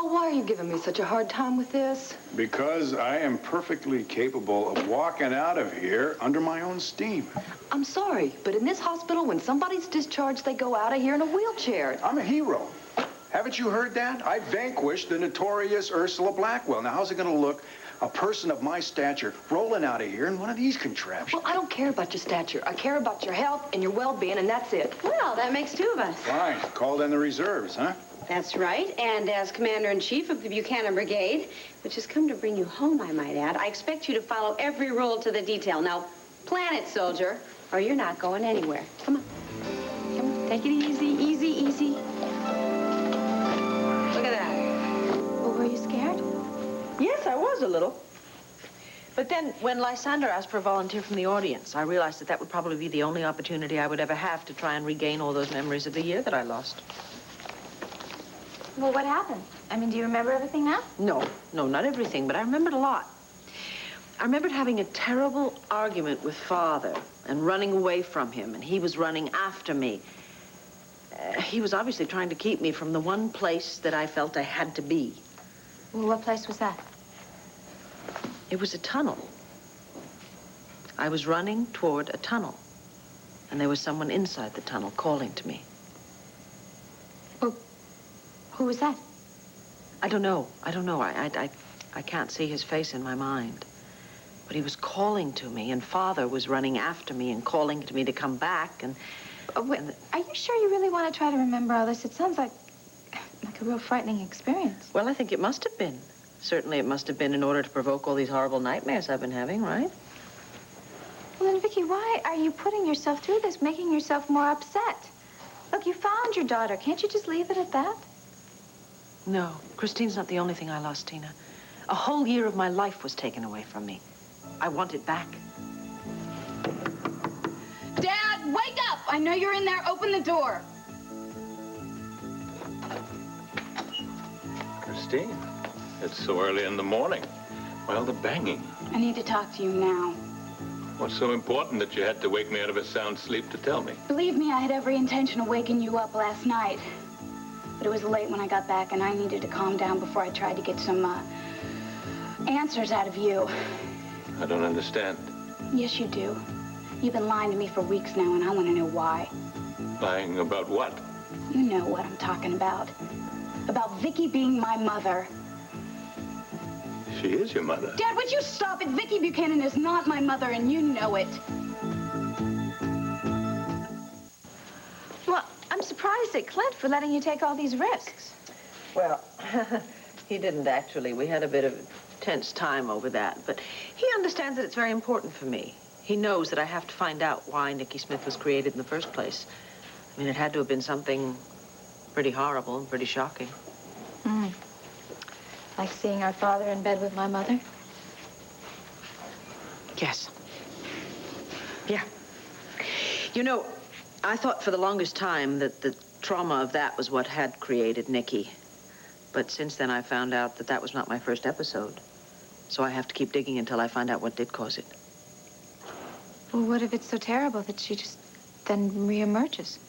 Oh, why are you giving me such a hard time with this? Because I am perfectly capable of walking out of here under my own steam. I'm sorry, but in this hospital, when somebody's discharged, they go out of here in a wheelchair. I'm a hero. Haven't you heard that? I vanquished the notorious Ursula Blackwell. Now, how's it going to look, a person of my stature, rolling out of here in one of these contraptions? Well, I don't care about your stature. I care about your health and your well-being, and that's it. Well, that makes two of us. Fine. Called in the reserves, huh? That's right. And as Commander-in-Chief of the Buchanan Brigade, which has come to bring you home, I might add, I expect you to follow every rule to the detail. Now, plan it, soldier, or you're not going anywhere. Come on. Come on. Take it easy, easy, easy. Look at that. Well, were you scared? Yes, I was a little. But then, when Lysander asked for a volunteer from the audience, I realized that that would probably be the only opportunity I would ever have to try and regain all those memories of the year that I lost. Well, what happened? I mean, do you remember everything now? No, not everything, but I remembered a lot. I remembered having a terrible argument with Father and running away from him, and he was running after me. He was obviously trying to keep me from the one place that I felt I had to be. Well, what place was that? It was a tunnel. I was running toward a tunnel, and there was someone inside the tunnel calling to me. Well, who was that? I don't know. I can't see his face in my mind. But he was calling to me, and Father was running after me and calling to me to come back, and... Wait, are you sure you really want to try to remember all this? It sounds like a real frightening experience. Well, I think it must have been. Certainly it must have been in order to provoke all these horrible nightmares I've been having, right? Well, then, Viki, why are you putting yourself through this, making yourself more upset? Look, you found your daughter. Can't you just leave it at that? No, Christine's not the only thing I lost, Tina. A whole year of my life was taken away from me. I want it back. Dad, wake up! I know you're in there. Open the door. Christine, it's so early in the morning. Why all the banging? I need to talk to you now. What's so important that you had to wake me out of a sound sleep to tell me? Believe me, I had every intention of waking you up last night. But it was late when I got back, and I needed to calm down before I tried to get some, answers out of you. I don't understand. Yes, you do. You've been lying to me for weeks now, and I want to know why. Lying about what? You know what I'm talking about. About Viki being my mother. She is your mother. Dad, would you stop it? Viki Buchanan is not my mother, and you know it. Well, I'm surprised at Clint for letting you take all these risks. Well, he didn't actually. We had a bit of tense time over that, but he understands that it's very important for me. He knows that I have to find out why Nikki Smith was created in the first place. I mean, it had to have been something pretty horrible and pretty shocking. Like seeing our father in bed with my mother? Yes. Yeah. You know, I thought for the longest time that the trauma of that was what had created Nikki. But since then, I found out that that was not my first episode. So I have to keep digging until I find out what did cause it. Well, what if it's so terrible that she just then reemerges?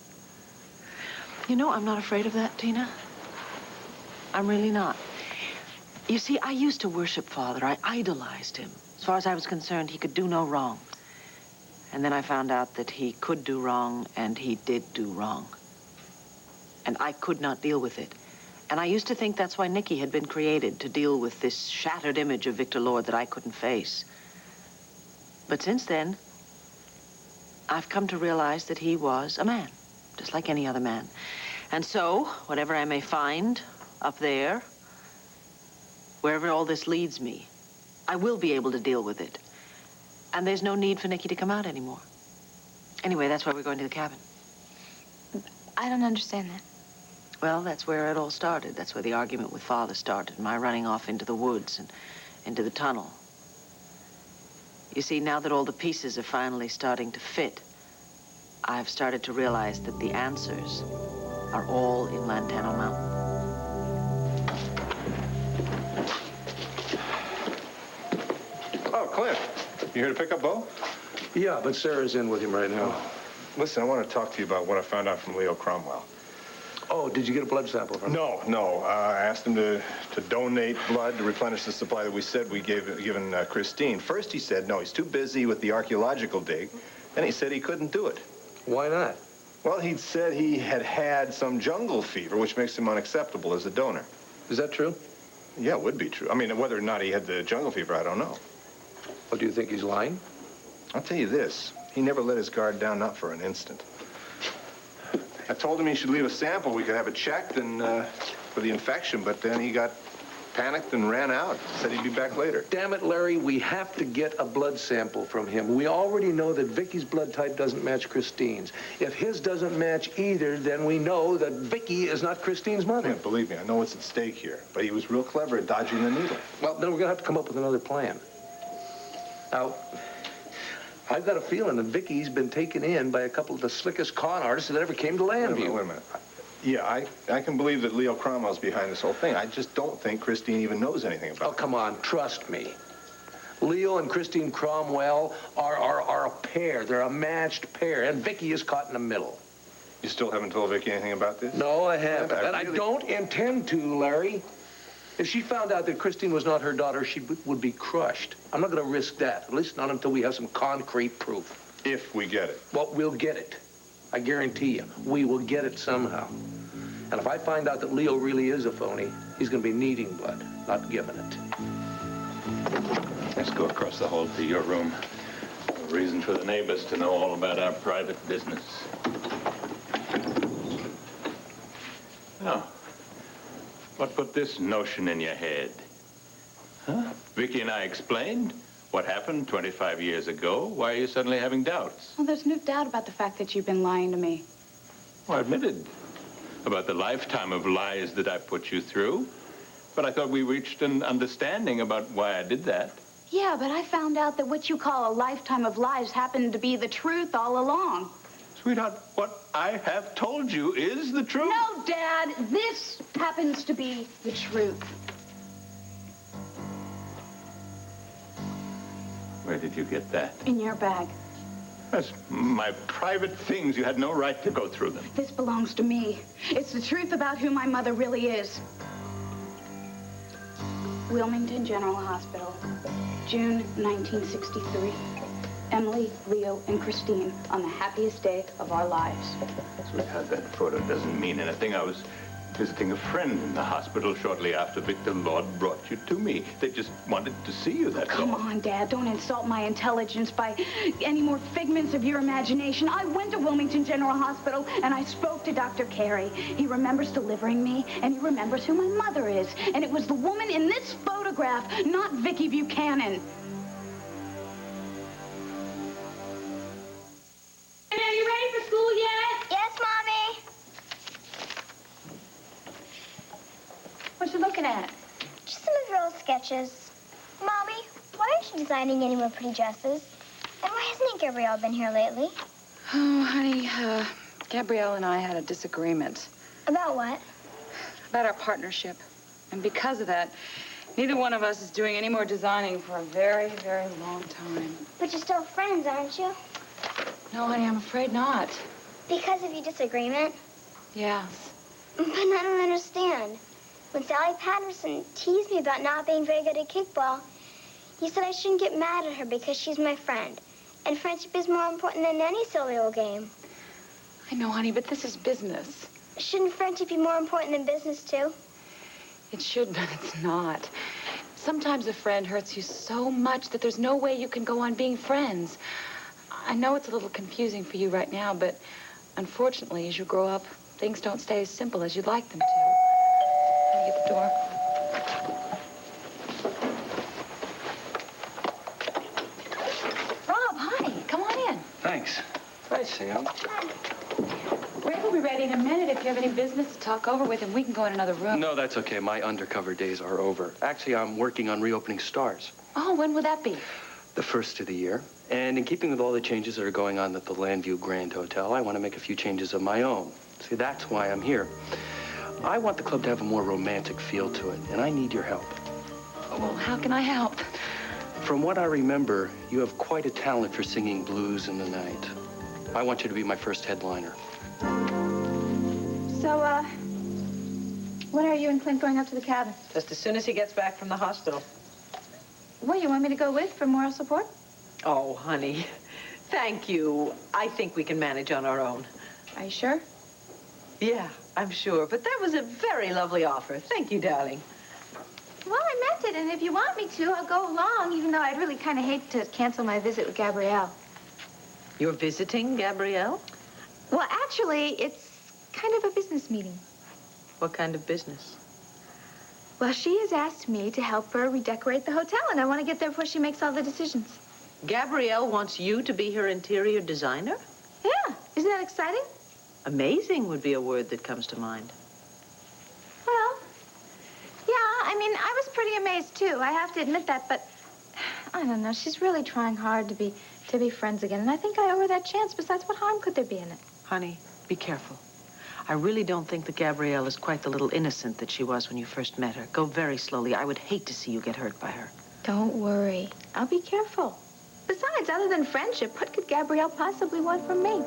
You know, I'm not afraid of that, Tina. I'm really not. You see, I used to worship Father. I idolized him. As far as I was concerned, he could do no wrong. And then I found out that he could do wrong, and he did do wrong. And I could not deal with it. And I used to think that's why Nikki had been created, to deal with this shattered image of Victor Lord that I couldn't face. But since then, I've come to realize that he was a man, just like any other man. And so, whatever I may find up there, wherever all this leads me, I will be able to deal with it. And there's no need for Nikki to come out anymore. Anyway, that's why we're going to the cabin. I don't understand that. Well, that's where it all started. That's where the argument with Father started, my running off into the woods and into the tunnel. You see, now that all the pieces are finally starting to fit, I've started to realize that the answers are all in Llantano Mountain. Oh, Clint, you here to pick up Bo? Yeah, but Sarah's in with him right now. Listen, I want to talk to you about what I found out from Leo Cromwell. Oh, did you get a blood sample from him? No. I asked him to donate blood to replenish the supply that we said we given Christine. First he said, no, he's too busy with the archaeological dig. Then he said he couldn't do it. Why not? Well, he'd said he had some jungle fever, which makes him unacceptable as a donor. Is that true? Yeah, it would be true. I mean, whether or not he had the jungle fever, I don't know. Well, do you think he's lying? I'll tell you this. He never let his guard down, not for an instant. I told him he should leave a sample. We could have it checked and for the infection, but then he got panicked and ran out. Said he'd be back later. Damn it, Larry, we have to get a blood sample from him. We already know that Viki's blood type doesn't match Christine's. If his doesn't match either, then we know that Viki is not Christine's mother. Yeah, believe me, I know what's at stake here, but he was real clever at dodging the needle. Well, then we're going to have to come up with another plan. Now, I've got a feeling that Viki's been taken in by a couple of the slickest con artists that ever came to Landview. Wait a minute. Yeah, I can believe that Leo Cromwell's behind this whole thing. I just don't think Christine even knows anything about it. Oh, come on, trust me. Leo and Christine Cromwell are a pair. They're a matched pair, and Viki is caught in the middle. You still haven't told Viki anything about this? No, I haven't. I And I really- don't intend to, Larry. If she found out that Christine was not her daughter, she would be crushed. I'm not going to risk that, at least not until we have some concrete proof. If we get it. Well, we'll get it. I guarantee you, we will get it somehow. And if I find out that Leo really is a phony, he's going to be needing blood, not giving it. Let's go across the hall to your room. A reason for the neighbors to know all about our private business. Now, what put this notion in your head? Huh? Viki and I explained what happened 25 years ago. Why are you suddenly having doubts? Well, there's no doubt about the fact that you've been lying to me. Well, I admitted about the lifetime of lies that I put you through. But I thought we reached an understanding about why I did that. Yeah, but I found out that what you call a lifetime of lies happened to be the truth all along. Sweetheart, what I have told you is the truth. No, Dad, this happens to be the truth. Where did you get that? In your bag. That's my private things. You had no right to go through them. This belongs to me. It's the truth about who my mother really is. Wilmington General Hospital, June 1963. Emily, Leo, and Christine on the happiest day of our lives. Sweetheart, that photo doesn't mean anything. I was visiting a friend in the hospital shortly after Victor Lord brought you to me. They just wanted to see you, that's Come all. on, Dad. Don't insult my intelligence by any more figments of your imagination. I went to Wilmington General Hospital, and I spoke to Dr. Carey. He remembers delivering me, and he remembers who my mother is. And it was the woman in this photograph, not Viki Buchanan. Are you ready for school yet? Yes, Mommy. What you looking at? Just some of your old sketches. Mommy, why aren't you designing any more pretty dresses? And why hasn't Aunt Gabrielle been here lately? Oh, honey, Gabrielle and I had a disagreement About what? about our partnership. And because of that, neither one of us is doing any more designing for a very, very long time. But you're still friends, aren't you? No, honey, I'm afraid not. Because of your disagreement? Yes. But I don't understand. When Sally Patterson teased me about not being very good at kickball, you said I shouldn't get mad at her because she's my friend. And friendship is more important than any silly old game. I know, honey, but this is business. Shouldn't friendship be more important than business, too? It should, but it's not. Sometimes a friend hurts you so much that there's no way you can go on being friends. I know it's a little confusing for you right now, but unfortunately, as you grow up, things don't stay as simple as you'd like them to. Let me get the door. Rob, hi. Come on in. Thanks. Hi, Sam. Ray will be ready in a minute. If you have any business to talk over with him, we can go in another room. No, that's okay. My undercover days are over. Actually, I'm working on reopening Stars. Oh, when will that be? The first of the year. And in keeping with all the changes that are going on at the Landview Grand Hotel, I want to make a few changes of my own. See, that's why I'm here. I want the club to have a more romantic feel to it, and I need your help. Well, how can I help? From what I remember, you have quite a talent for singing blues in the night. I want you to be my first headliner. So, When are you and Clint going up to the cabin? Just as soon as he gets back from the hospital. What, you want me to go with for moral support? Oh, honey, thank you. I think we can manage on our own. Are you sure? Yeah, I'm sure. But that was a very lovely offer. Thank you, darling. Well, I meant it, and if you want me to, I'll go along, even though I'd really kind of hate to cancel my visit with Gabrielle. You're visiting Gabrielle? Well, actually, it's kind of a business meeting. What kind of business? Well, she has asked me to help her redecorate the hotel, and I want to get there before she makes all the decisions. Gabrielle wants you to be her interior designer? Yeah, isn't that exciting? Amazing would be a word that comes to mind. Well, yeah, I mean, I was pretty amazed, too. I have to admit that, but I don't know. She's really trying hard to be friends again, and I think I owe her that chance. Besides, what harm could there be in it? Honey, be careful. I really don't think that Gabrielle is quite the little innocent that she was when you first met her. Go very slowly. I would hate to see you get hurt by her. Don't worry. I'll be careful. Besides, other than friendship, what could Gabrielle possibly want from me?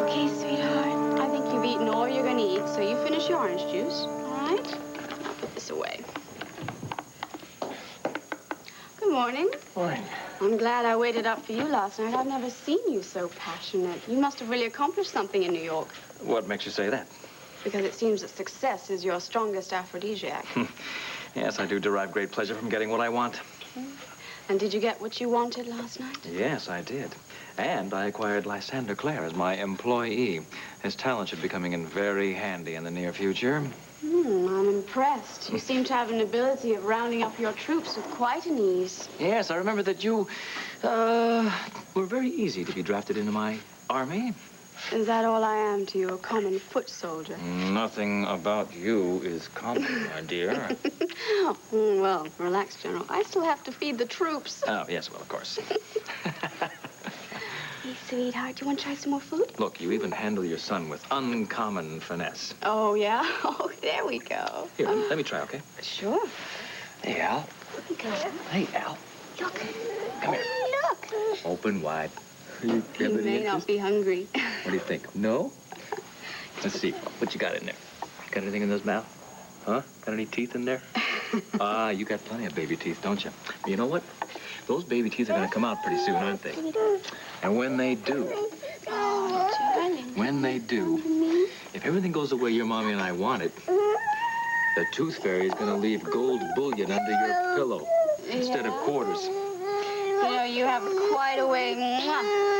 Okay, sweetheart. I think you've eaten all you're going to eat, so you finish your orange juice. All right? I'll put this away. Good morning. Morning. I'm glad I waited up for you last night. I've never seen you so passionate. You must have really accomplished something in New York. What makes you say that? Because it seems that success is your strongest aphrodisiac. Yes, I do derive great pleasure from getting what I want. And did you get what you wanted last night? Yes, I did. And I acquired Lysander Clair as my employee. His talent should be coming in very handy in the near future. I'm impressed. You seem to have an ability of rounding up your troops with quite an ease. Yes, I remember that you, were very easy to be drafted into my army. Is that all I am to you, a common foot soldier? Nothing about you is common, my dear. Well, relax, General. I still have to feed the troops. Oh, yes, well, of course. Hey, sweetheart, do you want to try some more food? Look, you even handle your son with uncommon finesse. Oh, yeah? Oh, there we go. Here, let me try, okay? Sure. Hey, Al. Go. Hey, Al. Look. Come here. Look. Open wide. He may not be hungry. What do you think? No? Let's see. What you got in there? Got anything in those mouth? Huh? Got any teeth in there? You got plenty of baby teeth, don't you? You know what? Those baby teeth are going to come out pretty soon, aren't they? And when they do, if everything goes the way your mommy and I want it, the tooth fairy is going to leave gold bullion under your pillow instead of quarters. You know, you have quite a way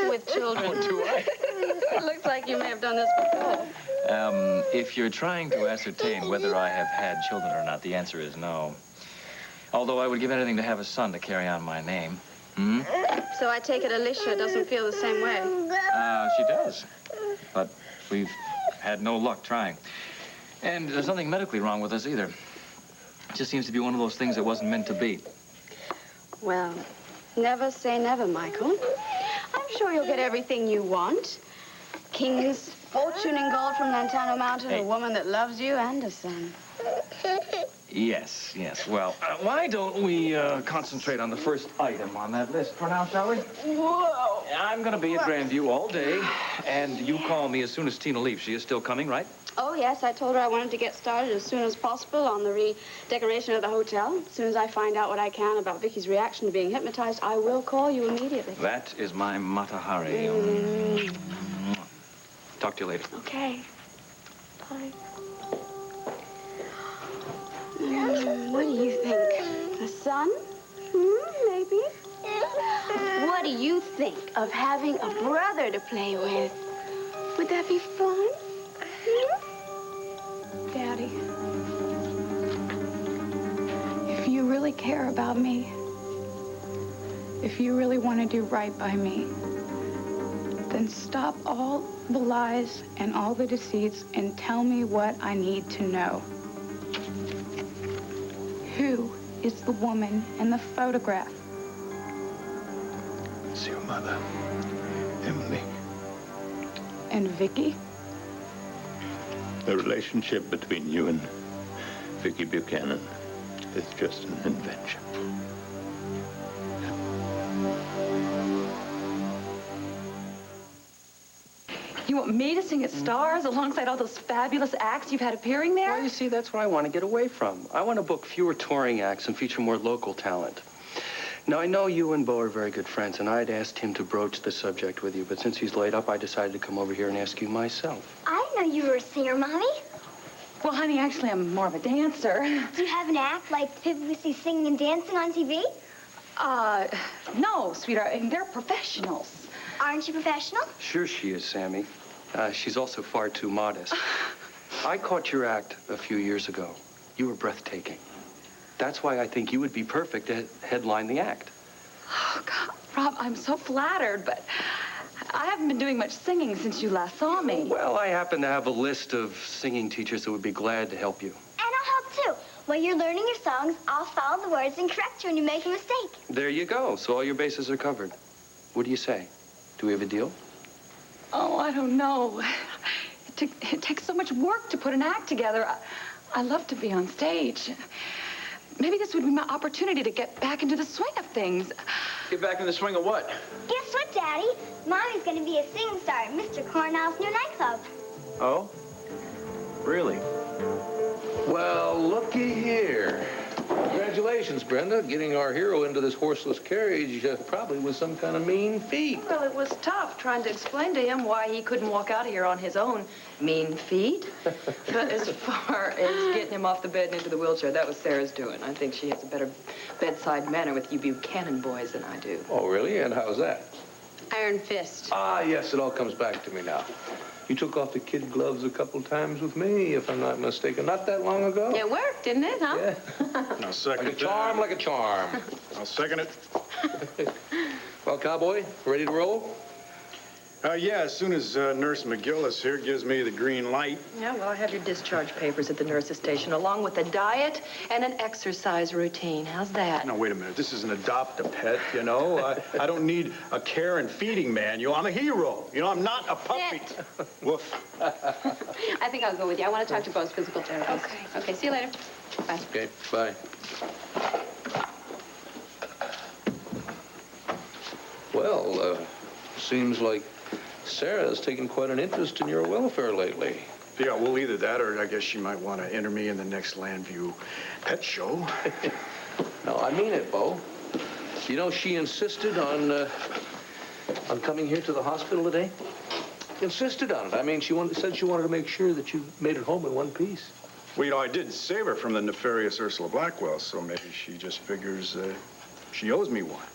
with children. Oh, do I? It looks like you may have done this before. If you're trying to ascertain whether I have had children or not, the answer is no. Although I would give anything to have a son to carry on my name. So I take it Alicia doesn't feel the same way. She does. But we've had no luck trying. And there's nothing medically wrong with us either. It just seems to be one of those things that wasn't meant to be. Well, never say never, Michael. I'm sure you'll get everything you want. King's fortune in gold from Llantano Mountain, a woman that loves you, and a son. Yes. Well, why don't we concentrate on the first item on that list for now, shall we? Whoa! I'm going to be at Grandview all day, and you call me as soon as Tina leaves. She is still coming, right? Oh, yes, I told her I wanted to get started as soon as possible on the redecoration of the hotel. As soon as I find out what I can about Viki's reaction to being hypnotized, I will call you immediately. That is my Matahari. Talk to you later. Okay. Bye. What do you think? A son? Maybe. What do you think of having a brother to play with? Would that be fun? Daddy, if you really care about me, if you really want to do right by me, then stop all the lies and all the deceits and tell me what I need to know. Who is the woman in the photograph? It's your mother, Emily. And Viki? The relationship between you and Viki Buchanan is just an invention. You want me to sing at Stars alongside all those fabulous acts you've had appearing there? Well, you see, that's what I want to get away from. I want to book fewer touring acts and feature more local talent. Now, I know you and Bo are very good friends, and I'd asked him to broach the subject with you, but since he's laid up, I decided to come over here and ask you myself. I didn't know you were a singer, Mommy. Well, honey, actually, I'm more of a dancer. Do you have an act like the people we see singing and dancing on TV? No, sweetheart. I mean, they're professionals. Aren't you professional? Sure she is, Sammi. She's also far too modest. I caught your act a few years ago. You were breathtaking. That's why I think you would be perfect to headline the act. Oh, God, Rob, I'm so flattered, but I haven't been doing much singing since you last saw me. Well, I happen to have a list of singing teachers that would be glad to help you. And I'll help, too. While you're learning your songs, I'll follow the words and correct you when you make a mistake. There you go. So all your bases are covered. What do you say? Do we have a deal? Oh, I don't know. It takes so much work to put an act together. I love to be on stage. Maybe this would be my opportunity to get back into the swing of things. Get back in the swing of what? Guess what, Daddy? Mommy's going to be a singing star at Mr. Cornell's new nightclub. Oh? Really? Well, looky here. Congratulations, Brenda. Getting our hero into this horseless carriage probably was some kind of mean feat. Well, it was tough trying to explain to him why he couldn't walk out of here on his own mean feet. But as far as getting him off the bed and into the wheelchair, that was Sarah's doing. I think she has a better bedside manner with you Buchanan boys than I do. Oh, really? And how's that? Iron fist. Ah, yes, it all comes back to me now. You took off the kid gloves a couple times with me, if I'm not mistaken, not that long ago. It worked, didn't it, huh? Yeah. I'll second Like a charm, like a charm. I'll second it. Well, cowboy, ready to roll? Yeah, as soon as Nurse McGillis here gives me the green light. Yeah, well, I have your discharge papers at the nurse's station, along with a diet and an exercise routine. How's that? Now, wait a minute. This is an adopt-a-pet, you know? I don't need a care and feeding manual. I'm a hero. You know, I'm not a puppy. Woof. I think I'll go with you. I want to talk to Bo's physical therapist. Okay. Okay, see you later. Bye. Okay, bye. Well, seems like Sarah's taken quite an interest in your welfare lately. Yeah, well, either that or I guess she might want to enter me in the next Landview pet show. No, I mean it, Bo. You know, she insisted on coming here to the hospital today. Insisted on it. I mean, said she wanted to make sure that you made it home in one piece. Well, you know, I did save her from the nefarious Ursula Blackwell, so maybe she just figures she owes me one.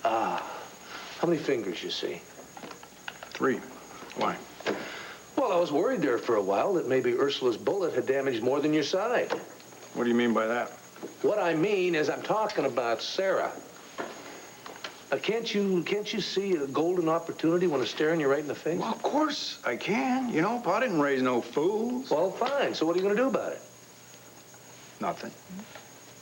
Ah, how many fingers, you see? 3. Why? Well, I was worried there for a while that maybe Ursula's bullet had damaged more than your side. What do you mean by that? What I mean is I'm talking about Sarah. Can't you see a golden opportunity when it's staring you right in the face? Well, of course I can. You know, Pa didn't raise no fools. Well, fine. So what are you going to do about it? Nothing.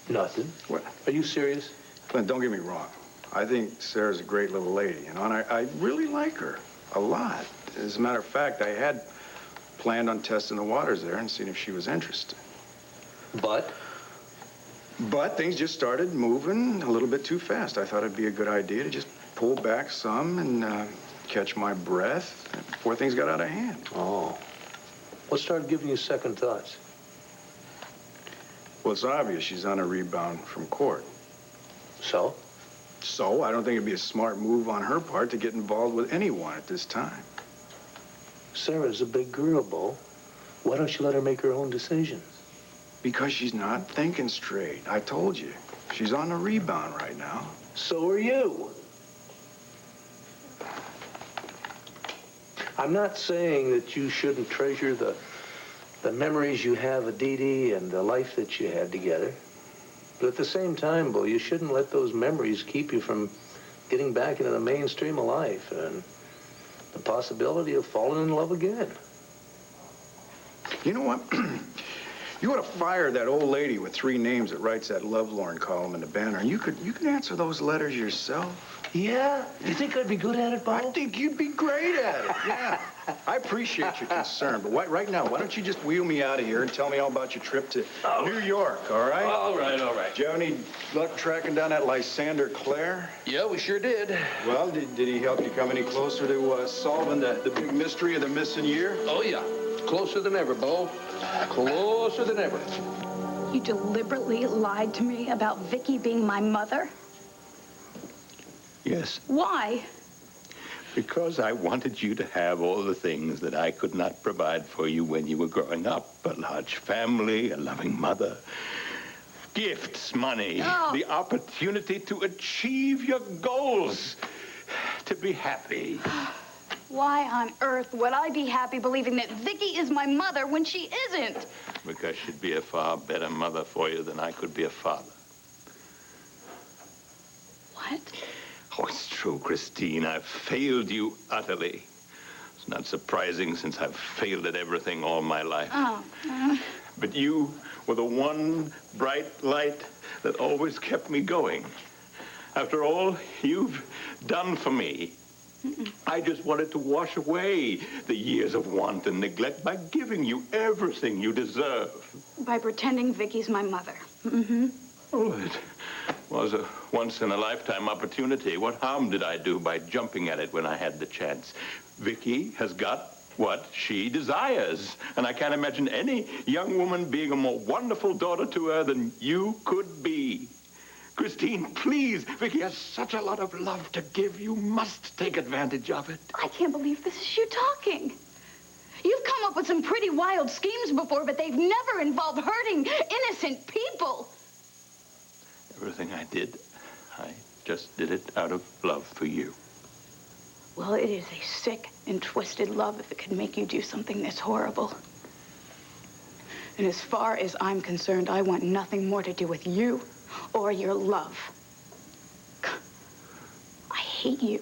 Nothing? What? Are you serious? Clint, don't get me wrong. I think Sarah's a great little lady, you know, and I really like her a lot. As a matter of fact, I had planned on testing the waters there and seeing if she was interested. But things just started moving a little bit too fast. I thought it'd be a good idea to just pull back some and catch my breath before things got out of hand. Oh. What started giving you second thoughts? Well, it's obvious she's on a rebound from court. So? So, I don't think it'd be a smart move on her part to get involved with anyone at this time. Sarah's a big girl, Bo. Why don't you let her make her own decisions? Because she's not thinking straight. I told you. She's on the rebound right now. So are you. I'm not saying that you shouldn't treasure the memories you have of Dee Dee and the life that you had together. But at the same time, Bo, you shouldn't let those memories keep you from getting back into the mainstream of life and the possibility of falling in love again. You know what? You ought to fire that old lady with 3 names that writes that lovelorn column in the Banner. You could answer those letters yourself. Yeah? You think I'd be good at it, Bo? I think you'd be great at it, yeah. I appreciate your concern, but right now, why don't you just wheel me out of here and tell me all about your trip to New York, all right? All right. Did you have any luck tracking down that Lysander Clair? Yeah, we sure did. Well, did he help you come any closer to solving the big mystery of the missing year? Oh, yeah. Closer than ever, Bo. Closer than ever. You deliberately lied to me about Viki being my mother? Yes, Why? because I wanted you to have all the things that I could not provide for you when you were growing up. A large family, a loving mother, gifts, money, the opportunity to achieve your goals, to be happy. Why on earth would I be happy believing that Viki is my mother when she isn't? Because she'd be a far better mother for you than I could be a father. What? Oh, it's true, Christine. I've failed you utterly. It's not surprising since I've failed at everything all my life. But you were the one bright light that always kept me going. After all you've done for me, I just wanted to wash away the years of want and neglect by giving you everything you deserve. By pretending Viki's my mother. Oh, it was a once-in-a-lifetime opportunity. What harm did I do by jumping at it when I had the chance? Viki has got what she desires, and I can't imagine any young woman being a more wonderful daughter to her than you could be. Christine, please, Viki has such a lot of love to give. You must take advantage of it. I can't believe this is you talking. You've come up with some pretty wild schemes before, but they've never involved hurting innocent people. Everything I did, I just did it out of love for you. Well, it is a sick and twisted love if it could make you do something this horrible. And as far as I'm concerned, I want nothing more to do with you or your love. I hate you.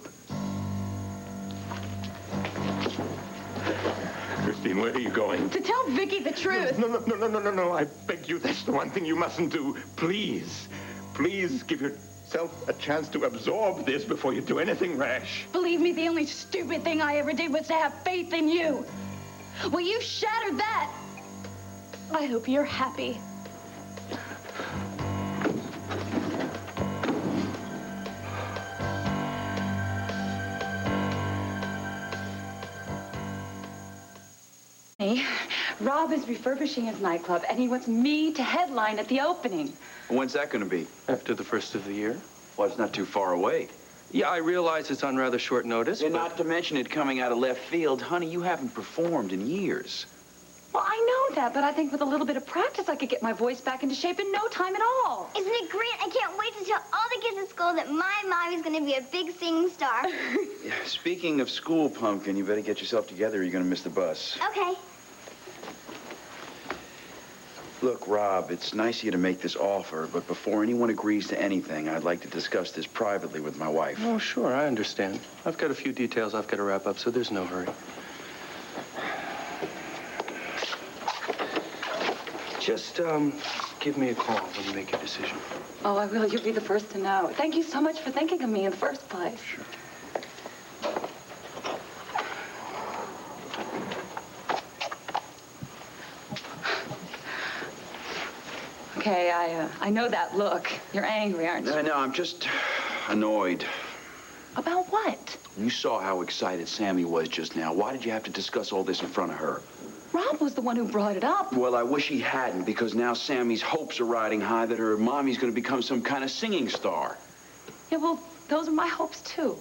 Christine, where are you going? To tell Viki the truth. No. I beg you, that's the one thing you mustn't do. Please, please give yourself a chance to absorb this before you do anything rash. Believe me, the only stupid thing I ever did was to have faith in you. Well, you shattered that. I hope you're happy. Rob is refurbishing his nightclub, and he wants me to headline at the opening. When's that going to be? After the first of the year. Well, it's not too far away. Yeah, I realize it's on rather short notice, And but... not to mention it coming out of left field. Honey, you haven't performed in years. Well, I know that, but I think with a little bit of practice, I could get my voice back into shape in no time at all. Isn't it great? I can't wait to tell all the kids at school that my mommy's going to be a big singing star. Yeah, speaking of school, Pumpkin, you better get yourself together or you're going to miss the bus. Okay. Look, Rob, it's nice of you to make this offer, but before anyone agrees to anything, I'd like to discuss this privately with my wife. Oh, sure, I understand. I've got a few details I've got to wrap up, so there's no hurry. Just, give me a call when you make your decision. Oh, I will. You'll be the first to know. Thank you so much for thinking of me in the first place. Sure. Okay, I know that look. You're angry, aren't you? No, I'm just annoyed. About what? You saw how excited Sammi was just now. Why did you have to discuss all this in front of her? Rob was the one who brought it up. Well, I wish he hadn't, because now Sammy's hopes are riding high that her mommy's going to become some kind of singing star. Yeah, well, those are my hopes, too.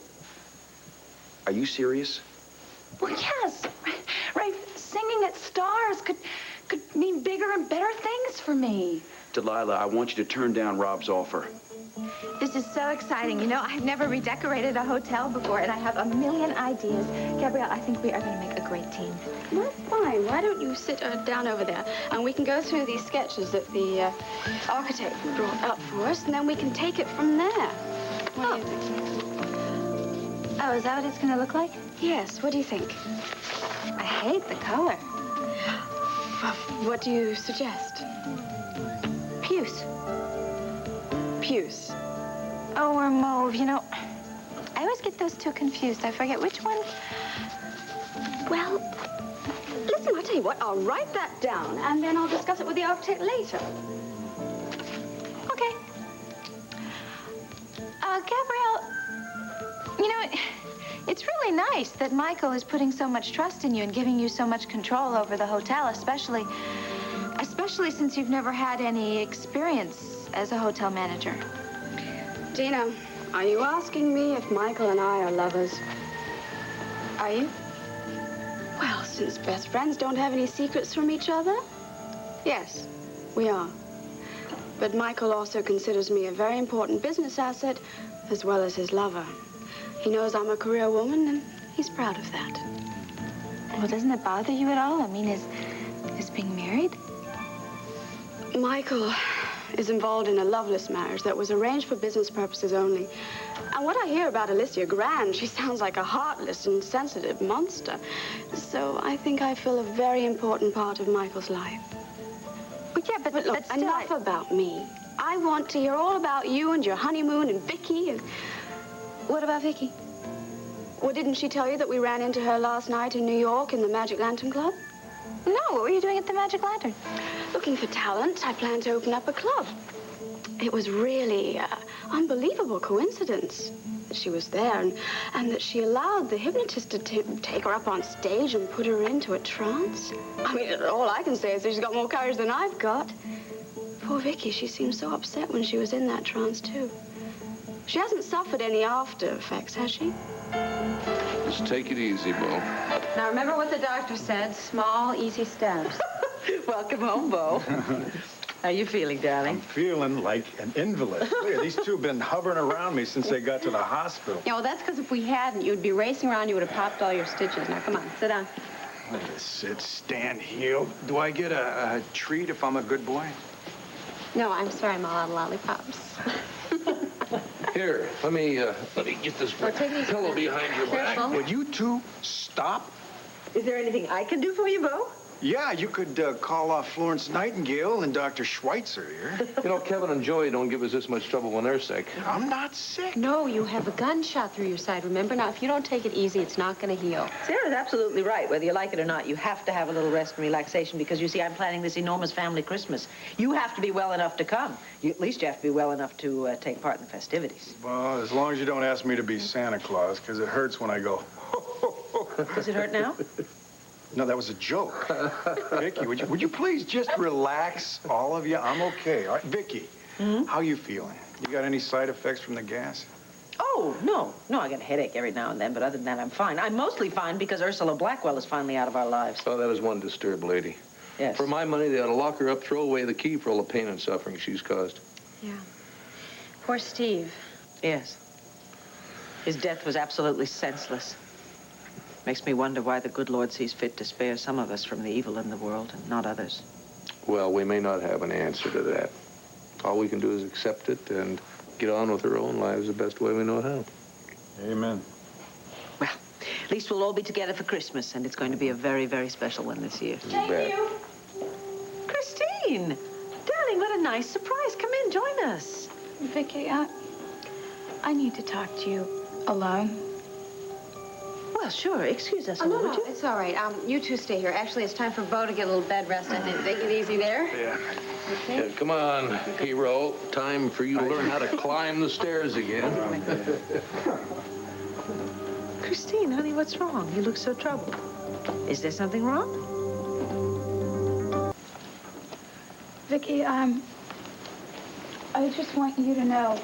Are you serious? Well, yes. Rafe, singing at Stars could mean bigger and better things for me. Delilah, I want you to turn down Rob's offer. This is so exciting. You know, I've never redecorated a hotel before, and I have a million ideas. Gabrielle, I think we are going to make a great team. Well, fine. Why don't you sit down over there, and we can go through these sketches that the architect brought up for us, and then we can take it from there. What do you think? Oh, is that what it's going to look like? Yes. What do you think? I hate the color. What do you suggest? Puce. Puce. Oh, or mauve. You know, I always get those two confused. I forget which one. Well, listen, I'll tell you what, I'll write that down, and then I'll discuss it with the architect later. Okay. Gabrielle, you know, it's really nice that Michael is putting so much trust in you and giving you so much control over the hotel, especially since you've never had any experience as a hotel manager. Tina, are you asking me if Michael and I are lovers? Are you? Well, since best friends don't have any secrets from each other, yes, we are. But Michael also considers me a very important business asset as well as his lover. He knows I'm a career woman, and he's proud of that. Well, doesn't it bother you at all? I mean, is being married? Michael is involved in a loveless marriage that was arranged for business purposes only. And what I hear about Alicia Grand, she sounds like a heartless and sensitive monster. So I think I fill a very important part of Michael's life. Well, yeah, but look, still, enough about me. I want to hear all about you and your honeymoon and Viki and... What about Viki? Well, didn't she tell you that we ran into her last night in New York in the Magic Lantern Club? No, what were you doing at the Magic Lantern? Looking for talent. I plan to open up a club. It was really unbelievable coincidence that she was there and that she allowed the hypnotist to take her up on stage and put her into a trance. I mean, all I can say is that she's got more courage than I've got. Poor Viki, she seemed so upset when she was in that trance, too. She hasn't suffered any after effects, has she? Just take it easy, Bo. Now, remember what the doctor said. Small, easy steps. Welcome home, Bo. How you feeling, darling? I'm feeling like an invalid. Look at these two have been hovering around me since they got to the hospital. Yeah, well, that's because if we hadn't, you'd be racing around, you would have popped all your stitches. Now, come on, sit down. Let me sit, stand, healed. Do I get a treat if I'm a good boy? No, I'm sorry, I'm all out of lollipops. Here, let me get this pillow behind your back. Would you two stop? Is there anything I can do for you, Bo? Yeah, you could call off Florence Nightingale and Dr. Schweitzer here. You know, Kevin and Joey don't give us this much trouble when they're sick. I'm not sick. No, you have a gunshot through your side, remember? Now, if you don't take it easy, it's not going to heal. Sarah's absolutely right. Whether you like it or not, you have to have a little rest and relaxation because, you see, I'm planning this enormous family Christmas. You have to be well enough to come. At least you have to be well enough to take part in the festivities. Well, as long as you don't ask me to be Santa Claus, because it hurts when I go, Does it hurt now? No, that was a joke. Viki, would you please just relax, all of you? I'm okay. All right, Viki, how you feeling? You got any side effects from the gas? Oh, no. No, I get a headache every now and then, but other than that, I'm fine. I'm mostly fine because Ursula Blackwell is finally out of our lives. Oh, that is one disturbed lady. Yes. For my money, they ought to lock her up, throw away the key for all the pain and suffering she's caused. Yeah. Poor Steve. Yes. His death was absolutely senseless. Makes me wonder why the good Lord sees fit to spare some of us from the evil in the world and not others. Well, we may not have an answer to that. All we can do is accept it and get on with our own lives the best way we know how. Amen. Well, at least we'll all be together for Christmas, and it's going to be a very, very special one this year. Thank you. Christine! Darling, what a nice surprise. Come in, join us. Viki, I need to talk to you alone. Well, sure. Excuse us, No, would you? it's all right. You two stay here. Actually, it's time for Bo to get a little bed rest. I think. Take it easy there. Yeah. Okay. Yeah, come on, hero. Time for you to learn how to climb the stairs again. Christine, honey, what's wrong? You look so troubled. Is there something wrong? Viki, I just want you to know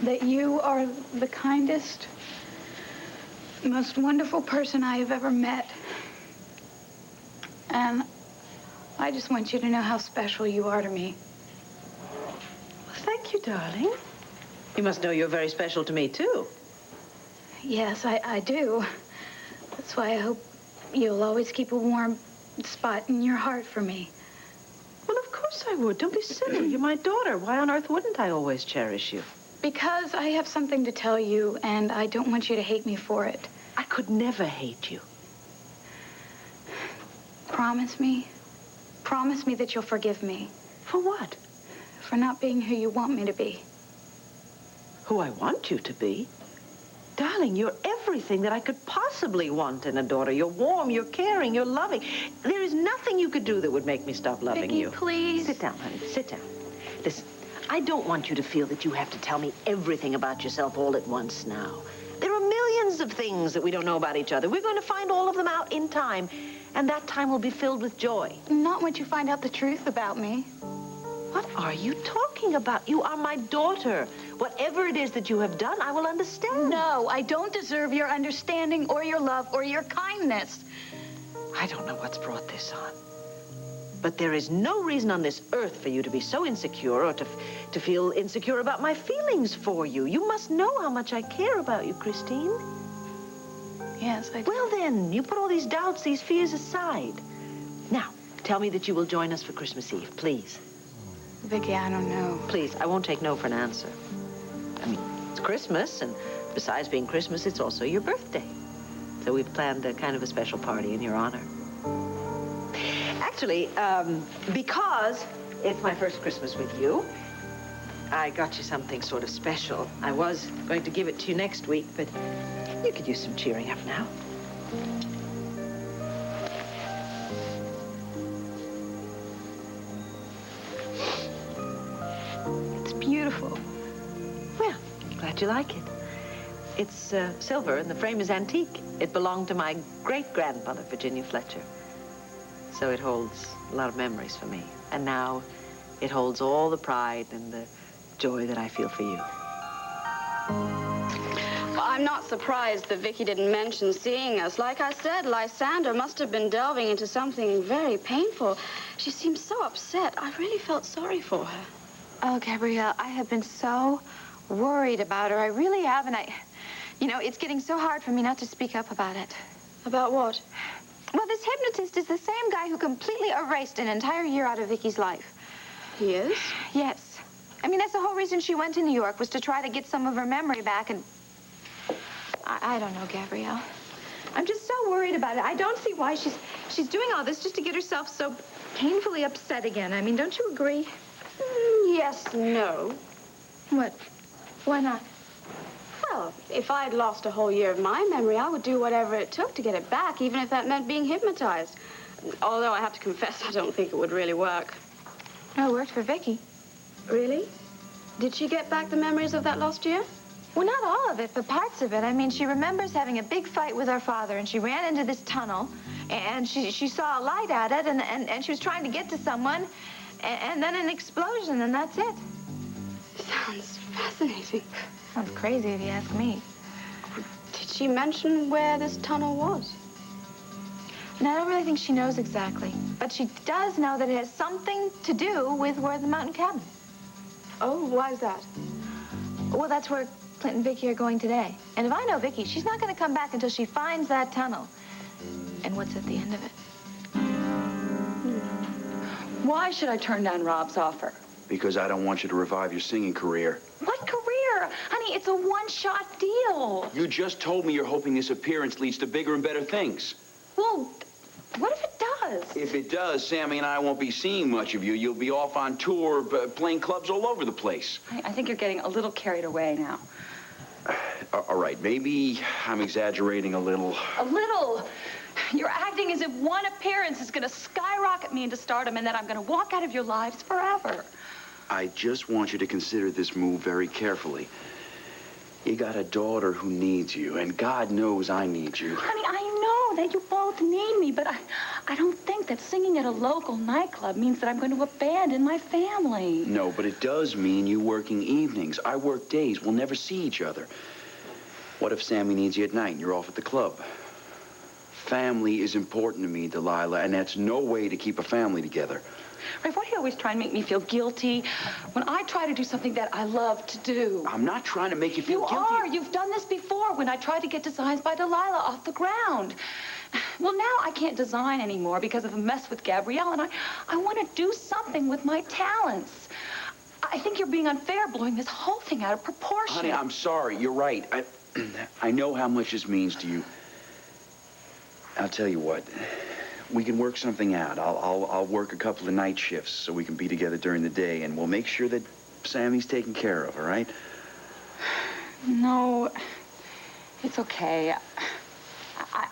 that you are the kindest, most wonderful person I have ever met. And I just want you to know how special you are to me. Well, thank you, darling. You must know you're very special to me, too. Yes, I do. That's why I hope you'll always keep a warm spot in your heart for me. Well, of course I would. Don't be silly. You're my daughter. Why on earth wouldn't I always cherish you? Because I have something to tell you, and I don't want you to hate me for it. I could never hate you. Promise me. Promise me that you'll forgive me. For what? For not being who you want me to be. Who I want you to be? Darling, you're everything. everything that I could possibly want in a daughter. You're warm, you're caring, you're loving. There is nothing you could do that would make me stop loving Viki, you. please. Sit down, honey. Sit down. Listen, I don't want you to feel that you have to tell me everything about yourself all at once now. There are millions of things that we don't know about each other. We're going to find all of them out in time, and that time will be filled with joy. Not once you find out the truth about me. What are you talking about? You are my daughter. Whatever it is that you have done, I will understand. No, I don't deserve your understanding or your love or your kindness. I don't know what's brought this on. But there is no reason on this earth for you to be so insecure or to feel insecure about my feelings for you. You must know how much I care about you, Christine. Yes, I do. Well, then, you put all these doubts, these fears aside. Now, tell me that you will join us for Christmas Eve, please. Viki, I don't know. Please, I won't take no for an answer. I mean, it's Christmas, and besides being Christmas, it's also your birthday. So we've planned a kind of a special party in your honor. Actually, because it's my first Christmas with you, I got you something sort of special. I was going to give it to you next week, but you could use some cheering up now. It's beautiful. Well, glad you like it. It's silver, and the frame is antique. It belonged to my great-grandmother, Virginia Fletcher. So it holds a lot of memories for me. And now it holds all the pride and the joy that I feel for you. Well, I'm not surprised that Viki didn't mention seeing us. Like I said, Lysander must have been delving into something very painful. She seemed so upset. I really felt sorry for her. Oh, Gabrielle, I have been so worried about her. I really have, and you know, it's getting so hard for me not to speak up about it. About what? Well, this hypnotist is the same guy who completely erased an entire year out of Viki's life. He is? Yes. I mean, that's the whole reason she went to New York, was to try to get some of her memory back, and I don't know, Gabrielle. I'm just so worried about it. I don't see why she's doing all this just to get herself so painfully upset again. I mean, don't you agree? Yes, no. What? Why not? Well, if I'd lost a whole year of my memory, I would do whatever it took to get it back, even if that meant being hypnotized. Although I have to confess, I don't think it would really work. No, it worked for Viki. Really? Did she get back the memories of that lost year? Well, not all of it, but parts of it. I mean, she remembers having a big fight with her father, and she ran into this tunnel, and she saw a light at it, and she was trying to get to someone, and then an explosion, and that's it. Sounds fascinating. Sounds crazy if you ask me. Did she mention where this tunnel was? And I don't really think she knows exactly, but she does know that it has something to do with where the mountain cabin. Oh, why is that? Well, that's where Clint and Viki are going today. And if I know Viki, she's not going to come back until she finds that tunnel. And what's at the end of it? Why should I turn down Rob's offer? Because I don't want you to revive your singing career. What career? Honey, it's a one-shot deal. You just told me you're hoping this appearance leads to bigger and better things. Well, what if it does? If it does, Sammi and I won't be seeing much of you. You'll be off on tour, playing clubs all over the place. I think you're getting a little carried away now. All right, maybe I'm exaggerating a little. A little? You're acting as if one appearance is going to skyrocket me into stardom and that I'm going to walk out of your lives forever. I just want you to consider this move very carefully. You got a daughter who needs you, and God knows I need you. Honey, I know that you both need me, but I don't think that singing at a local nightclub means that I'm going to abandon my family. No, but it does mean you working evenings. I work days. We'll never see each other. What if Sammi needs you at night and you're off at the club? Family is important to me, Delilah, and that's no way to keep a family together. Rafe, why do you always try and make me feel guilty when I try to do something that I love to do? I'm not trying to make you feel guilty. You are. You've done this before when I tried to get designs by Delilah off the ground. Well, now I can't design anymore because of a mess with Gabrielle, and I want to do something with my talents. I think you're being unfair, blowing this whole thing out of proportion. Honey, I'm sorry. You're right. I know how much this means to you. I'll tell you what. We can work something out. I'll work a couple of night shifts so we can be together during the day, and we'll make sure that Sammy's taken care of, all right? No. It's okay.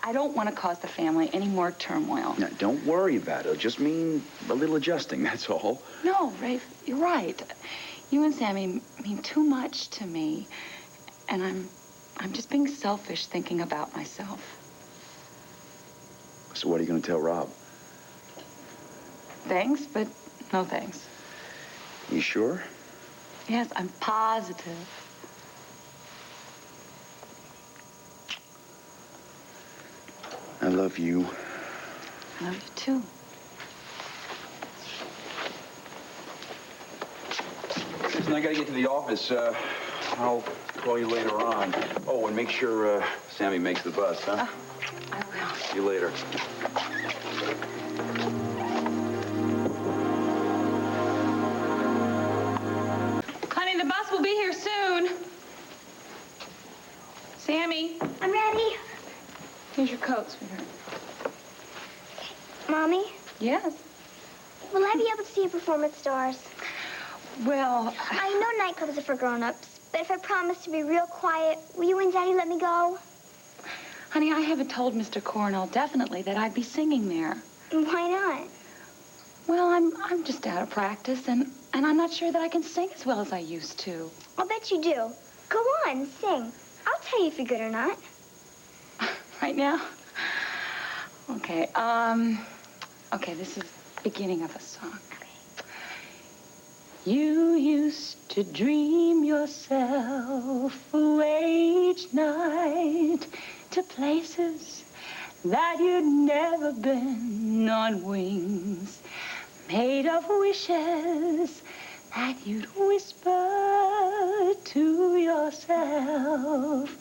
I don't want to cause the family any more turmoil. Now, don't worry about it. It'll just mean a little adjusting, that's all. No, Rafe, you're right. You and Sammi mean too much to me. And I'm just being selfish thinking about myself. So what are you going to tell Rob? Thanks, but no thanks. You sure? Yes, I'm positive. I love you. I love you, too. Listen, I got to get to the office. I'll call you later on. Oh, and make sure Sammi makes the bus, huh? I will. See you later. Honey, the bus will be here soon. Sammi. I'm ready. Here's your coat, sweetheart. Mommy, Yes. will I be able to see you perform at stores? Well, I know nightclubs are for grown-ups, but if I promise to be real quiet, will you and Daddy let me go? honey, I haven't told Mr. Cornell definitely that I'd be singing there. Why not? Well, I'm just out of practice, and I'm not sure that I can sing as well as I used to. I'll bet you do. Go on, sing. I'll tell you if you're good or not. Right now? Okay, okay, this is the beginning of a song. You used to dream yourself away each night to places that you'd never been, on wings made of wishes that you'd whisper to yourself.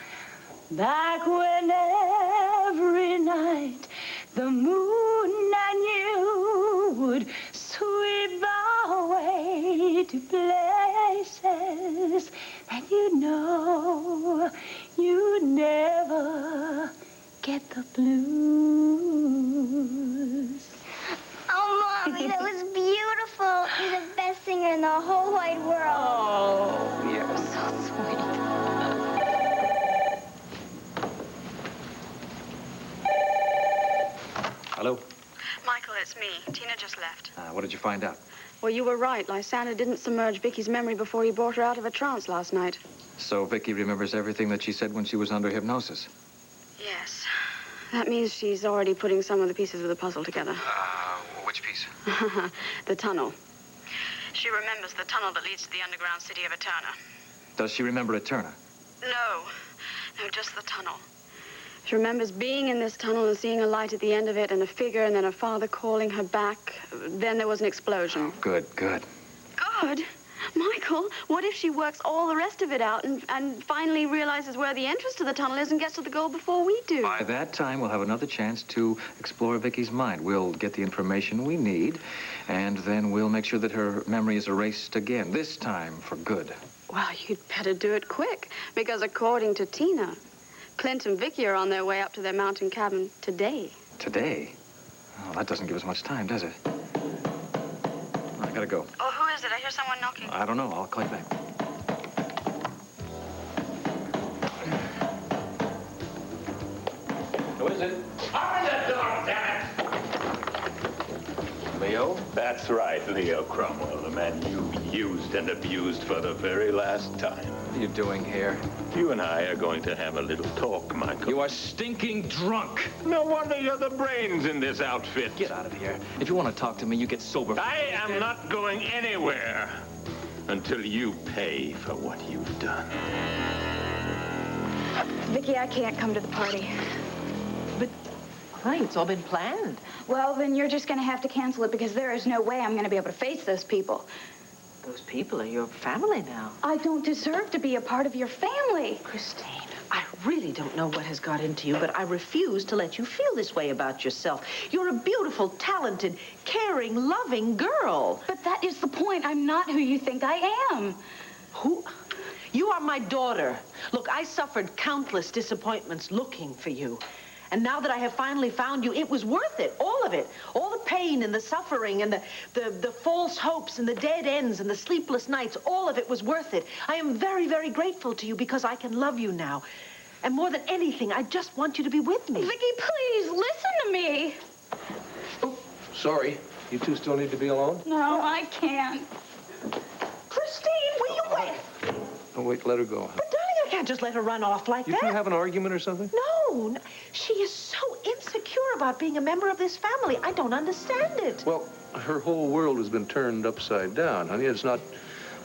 Back when every night the moon and you would sweep away to places that you know you'd never get the blues. Oh, Mommy, that was beautiful. You're the best singer in the whole wide world. Oh, you're so sweet. Hello? Michael, it's me. Tina just left. What did you find out? Well, you were right. Lysander didn't submerge Viki's memory before he brought her out of a trance last night. So Viki remembers everything that she said when she was under hypnosis? Yes. That means she's already putting some of the pieces of the puzzle together. Which piece? The tunnel. She remembers the tunnel that leads to the underground city of Eterna. Does she remember Eterna? No, just the tunnel. She remembers being in this tunnel and seeing a light at the end of it and a figure and then her father calling her back. Then there was an explosion. Oh, good, good. Good? Michael, what if she works all the rest of it out and finally realizes where the entrance to the tunnel is and gets to the goal before we do? By that time, we'll have another chance to explore Viki's mind. We'll get the information we need, and then we'll make sure that her memory is erased again, this time for good. Well, you'd better do it quick, because according to Tina, Clint and Viki are on their way up to their mountain cabin today. Today? Oh, that doesn't give us much time, does it? I gotta go. Oh, who is it? I hear someone knocking. I don't know. I'll call you back. Who is it? Open the door, damn it! Leo? That's right, Leo Cromwell, the man you used and abused for the very last time. What are you doing here? You and I are going to have a little talk, Michael. You are stinking drunk. No wonder you're the brains in this outfit. Get out of here. If you want to talk to me, you get sober. I am not going anywhere until you pay for what you've done. Viki, I can't come to the party. But, honey, it's all been planned. Well, then you're just going to have to cancel it because there is no way I'm going to be able to face those people. Those people are your family now. I don't deserve to be a part of your family. Christine, I really don't know what has got into you, but I refuse to let you feel this way about yourself. You're a beautiful, talented, caring, loving girl. But that is the point. I'm not who you think I am. Who? You are my daughter. Look, I suffered countless disappointments looking for you. And now that I have finally found you, it was worth it, all of it. All the pain and the suffering and the false hopes and the dead ends and the sleepless nights, all of it was worth it. I am very, very grateful to you because I can love you now. And more than anything, I just want you to be with me. Viki, please, listen to me. Sorry. You two still need to be alone? No, I can't. Christine, will you wait? Oh, wait, let her go. But darling, I can't just let her run off like You that. two have an argument or something? No, she is so insecure about being a member of this family. I don't understand it. Well, her whole world has been turned upside down, honey. It's not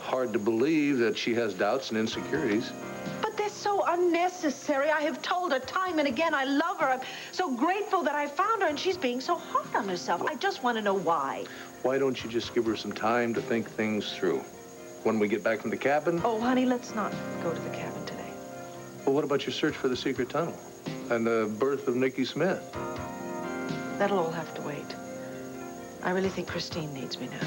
hard to believe that she has doubts and insecurities. But they're so unnecessary. I have told her time and again I love her. I'm so grateful that I found her, and she's being so hard on herself. I just want to know why. Why don't you just give her some time to think things through? When we get back from the cabin? Oh, honey, let's not go to the cabin today. Well, what about your search for the secret tunnel? And the birth of Nicky Smith? That'll all have to wait. I really think Christine needs me now.